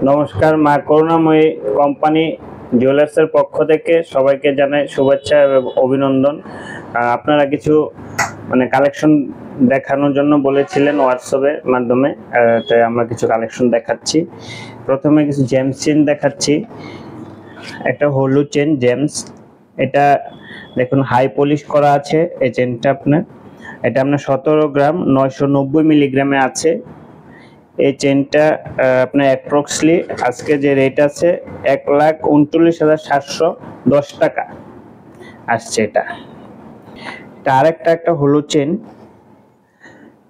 নমস্কার, মা করুণাময়ী কোম্পানি জুয়েলার্সের পক্ষ থেকে সবাইকে জানাই শুভেচ্ছা এবং অভিনন্দন। আপনারা কিছু কালেকশন দেখানোর জন্য বলেছিলেন হোয়াটসঅ্যাপের মাধ্যমে, তাই আমরা কিছু কালেকশন দেখাচ্ছি। প্রথমে কিছু জেমস চেন দেখাচ্ছি। একটা হলুদ চেন জেমস, এটা দেখুন হাই পলিশ করা আছে। এই চেনটা আপনার 17 গ্রাম 990 মিলিগ্রামে আছে। এই চেনটা আপনার অ্যাপ্রক্সলি আজকে যে রেট আছে 1,39,710 টাকা আসছে। এটা একটা হলুদ চেন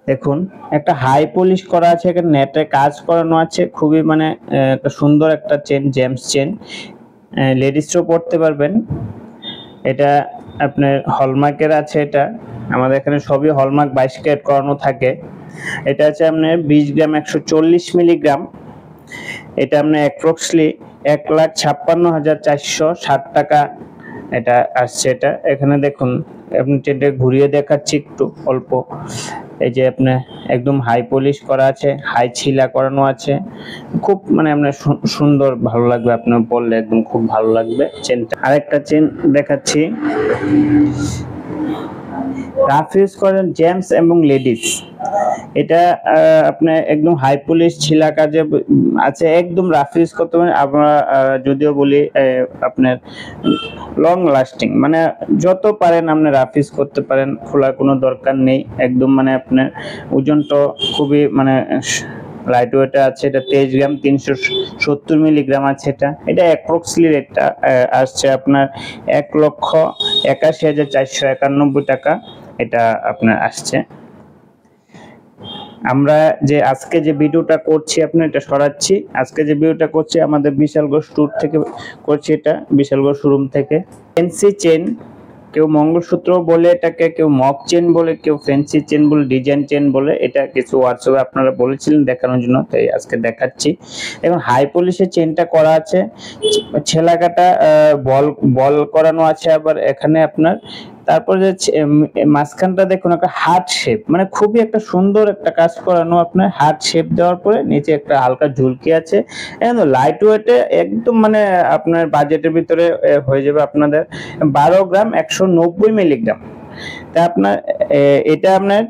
দেখুন, একটা হাই পলিশ করা আছে, এখানে নেটে কাজ করানো আছে। খুবই একটা সুন্দর একটা চেন, জেমস চেন, লেডিসও পড়তে পারবেন। এটা আপনার হলমার্কের আছে। এটা আমাদের এখানে সবই হলমার্ক 22 ক্যারেট করানো থাকে। এটা আছে আপনার 20 গ্রাম 140 মিলিগ্রাম। এটা আপনার অ্যাপ্রক্সলি 1,56,460 টাকা এটা আসছে। এটা এখানে দেখুন, আপনি চেনটা ঘুরিয়ে দেখাচ্ছি একটু অল্প। এই যে আপনার একদম হাই পলিশ করা আছে, হাই ছিলা করানো আছে। খুব আপনার সুন্দর, ভালো লাগবে আপনার পরলে, একদম খুব ভালো লাগবে চেনটা। আরেকটা চেন দেখাচ্ছি, রাফ ইউজ করেন জেমস এবং লেডিস। এটা আপনার একদম হাই পলিশ ছিলা কাজে আছে, একদম রাফ ইউজ করতে পারেন। আমরা যদিও বলি আপনার লং লাস্টিং, যত পারেন আপনি রাফ ইউজ করতে পারেন, খোলার কোনো দরকার নেই। একদম আপনার ওজনটা খুবই লাইট ওয়েট আছে। এটা 23 গ্রাম 370 মিলিগ্রাম আছে। এটা অ্যাপ্রক্সলি রেটটা আসছে আপনার 1,81,491 টাকা এটা আপনার আসছে। আমরা যে আজকে যে ভিডিওটা করছি, আপনার এটা সরাচ্ছি। আজকে যে ভিডিওটা করছি আমাদের বিশালগড় স্টোর থেকে করছি, এটা বিশালগড় শোরুম থেকে। ফ্যান্সি চেন, কেউ মঙ্গলসূত্র বলে এটাকে, কেউ মক চেন বলে, কেউ ফ্যান্সি চেন বলে, ডিজাইন চেন বলে। এটা কিছু হোয়াটসঅ্যাপে আপনারা বলেছিলেন দেখানোর জন্য, তাই আজকে দেখাচ্ছি। এখন হাই পলিশের চেনটা করা আছে, ছেলা কাটা বল করানো আছে। আবার এখানে আপনার তারপর যে মাঝখানটা দেখুন একটা হার্ট শেপ, খুবই একটা সুন্দর একটা কাজ করানো। আপনার হার্ট শেপ দেওয়ার পরে নিচে একটা হালকা ঝুলকি আছে। একদম লাইট ওয়েটে, একদম আপনার বাজেটের ভিতরে হয়ে যাবে আপনাদের। 12 গ্রাম 190 মিলিগ্রাম। তা আপনার এটা আপনার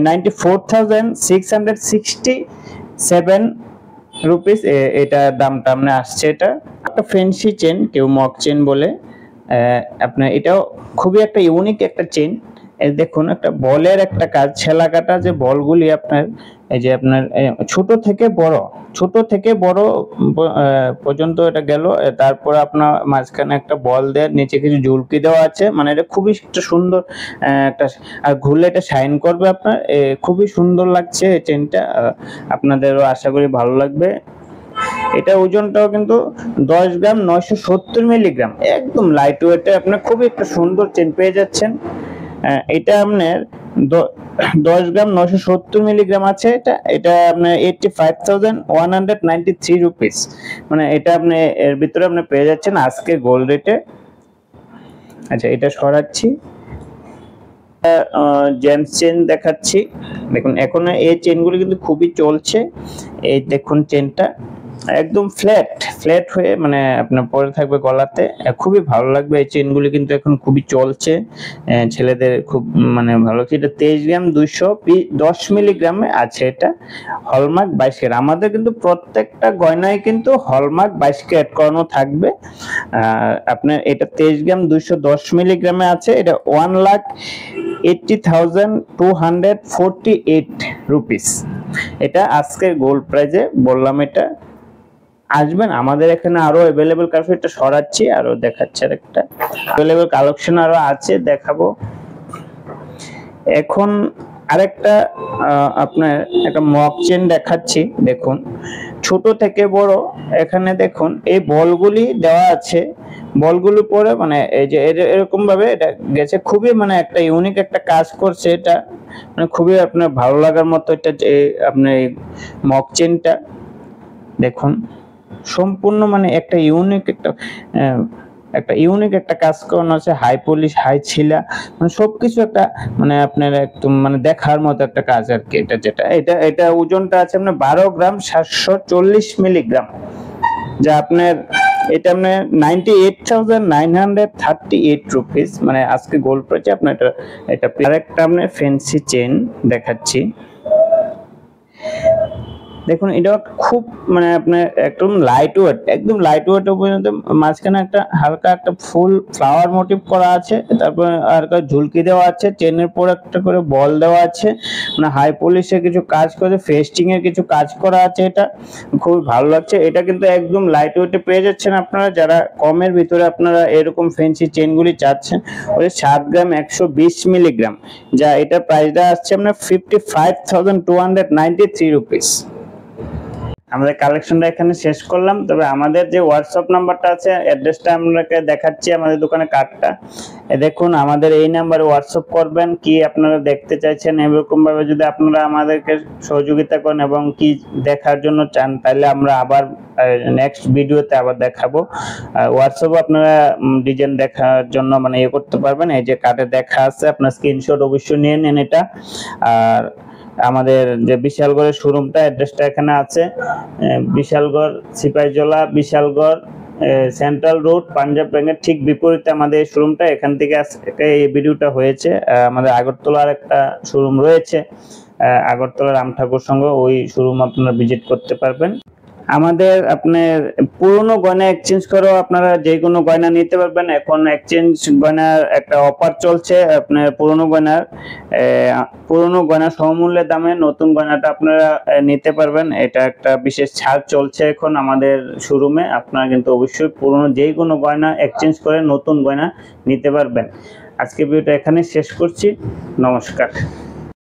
94,667 রুপিস এটা দামটা আপনার আসছে। এটা একটা ফ্যান্সি চেন, কেউ মক চেন বলে। আপনার এটাও খুবই একটা ইউনিক একটা চেন। দেখুন একটা বলের একটা কাজ, ছেলা কাটা যে বলগুলি আপনার, এই যে আপনার ছোট থেকে বড় পর্যন্ত এটা গেল। তারপর আপনার মাঝখানে একটা বল দেওয়ার, নিচে কিছু ঝুলকি দেওয়া আছে। এটা খুবই একটা সুন্দর একটা, আর ঘুরলে এটা শাইন করবে আপনার। খুবই সুন্দর লাগছে এই চেনটা, আপনাদেরও আশা করি ভালো লাগবে। এটা ওজনটাও কিন্তু 10 গ্রাম 970 মিলিগ্রাম, একদম লাইট ওয়েটে আপনার খুবই একটা সুন্দর চেন পেয়ে যাচ্ছেন। এটা আপনার 10 গ্রাম 970 মিলিগ্রাম আছে। এটা আপনার 85,193 রুপিস। এটা আপনি এর ভিতরে আপনি পেয়ে যাচ্ছেন আজকে গোল্ড রেটে। আচ্ছা, এটা সরাচ্ছি। জেমস চেন দেখাচ্ছি। দেখুন এখন এই চেনগুলো কিন্তু খুবই চলছে। এই দেখুন চেনটা একদম ফ্ল্যাট হয়ে আপনার পরে থাকবে গলাতে, খুবই ভালো লাগবে। এই চেনগুলি কিন্তু এখন খুবই চলছে, ছেলেদের খুব ভালো লাগছে। এটা 23 গ্রাম 210 মিলিগ্রামে আছে। এটা হলমার্ক 22 ক্যারেট। আমাদের কিন্তু প্রত্যেকটা গয়নায় কিন্তু হলমার্ক 22 ক্যারেট করানো থাকবে। আপনার এটা 23 গ্রাম 210 মিলিগ্রামে আছে। এটা 1,80,248 রুপিস। এটা আজকের গোল্ড প্রাইজে বললাম। এটা আসবেন আমাদের এখানে, আরো अवेलेबल কালেকশন। এটা সরাচ্ছি, আরো দেখাচ্ছি। আরেকটা अवेलेबल কালেকশন আরো আছে, দেখাবো। এখন আরেকটা আপনার একটা মক চেন দেখাচ্ছি। দেখুন ছোট থেকে বড়, এখানে দেখুন এই বলগুলি দেওয়া আছে। বলগুলো পরে এই যে এরকম ভাবে এটা গেছে। খুবই একটা ইউনিক একটা কাজ করছে। এটা খুবই আপনার ভালো লাগার মতো। এটা আপনার মক চেনটা দেখুন সম্পূর্ণ একটা ইউনিক একটা কাজ করানো আছে। হাই পলিশ, হাই ছিলা, সবকিছু একটা আপনার একদম দেখার মতো একটা কাজ আর কি। এটা ওজনটা আছে আপনার 12 গ্রাম 740 মিলিগ্রাম। যা আপনার এটা আপনার 98,938 রুপিস, মানে আজকে গোল্ড প্রাইসে আপনার এটা আরেকটা আপনার ফ্যান্সি চেন দেখাচ্ছি। দেখুন এটা খুব মানে আপনার একদম লাইট ওয়েট, একদম লাইট ওয়েট পর্যন্ত, মাঝখানে একটা হালকা একটা ফুল ফ্লাওয়ার মোটিভ করা আছে, তারপর আর ঝুলকি দেওয়া আছে, চেনের পর একটা করে বল দেওয়া আছে, মানে হাই পলিশের কিছু কাজ করে, ফেস্টিং এর কিছু কাজ করা আছে। এটা খুবই ভালো লাগছে। এটা কিন্তু একদম লাইট ওয়েটে পেয়ে যাচ্ছেন আপনারা, যারা কমের ভিতরে আপনারা এরকম ফ্যান্সি চেনগুলি চাচ্ছেন। ওই 7 গ্রাম 120 মিলিগ্রাম, যা এটা প্রাইসটা আসছে আপনার 55,293 রুপিস। আমাদের কালেকশনটা এখানে শেষ করলাম। তবে আমাদের যে হোয়াটসঅ্যাপ নাম্বারটা আছে, অ্যাড্রেসটা আপনাকে দেখাচ্ছি, আমাদের দোকানে কার্ডটা দেখুন। আমাদের এই নাম্বারে হোয়াটসঅ্যাপ করবেন কি আপনারা দেখতে চাইছেন, এরকম ভাবে যদি আপনারা আমাদেরকে সহযোগিতা করেন এবং কি দেখার জন্য চান, তাহলে আমরা আবার নেক্সট ভিডিওতে আবার দেখাবো। হোয়াটসঅ্যাপে আপনারা ডিজাইন দেখার জন্য মানে ইয়ে করতে পারবেন। এই যে কার্ডে দেখা আছে, আপনার স্ক্রিনশট অবশ্যই নিয়ে নেন এটা। আর আমাদের যে বিশালগড়ের শোরুমটা, অ্যাড্রেসটা এখানে আছে, বিশালগড় সিপাহীজলা, বিশালগড় সেন্ট্রাল রোড, পাঞ্জাব ব্যাংকের ঠিক বিপরীতে আমাদের এই শোরুমটা। এখান থেকে এই ভিডিওটা হয়েছে। আমাদের আগরতলার একটা শোরুম রয়েছে, আগরতলার রামঠাকুর সংঘ, ওই শোরুম আপনারা ভিজিট করতে পারবেন। আমাদের আপনার পুরনো গয়না এক্সচেঞ্জ করেও আপনারা যে কোনো গয়না নিতে পারবেন। এখন এক্সচেঞ্জ গয়নার একটা অফার চলছে। আপনার পুরনো গয়না সমমূল্যে দামে নতুন গয়নাটা আপনারা নিতে পারবেন। এটা একটা বিশেষ ছাড় চলছে এখন আমাদের শোরুমে। আপনারা কিন্তু অবশ্যই পুরনো যে কোনো গয়না এক্সচেঞ্জ করে নতুন গয়না নিতে পারবেন। আজকে ভিডিওটা এখানে শেষ করছি। নমস্কার।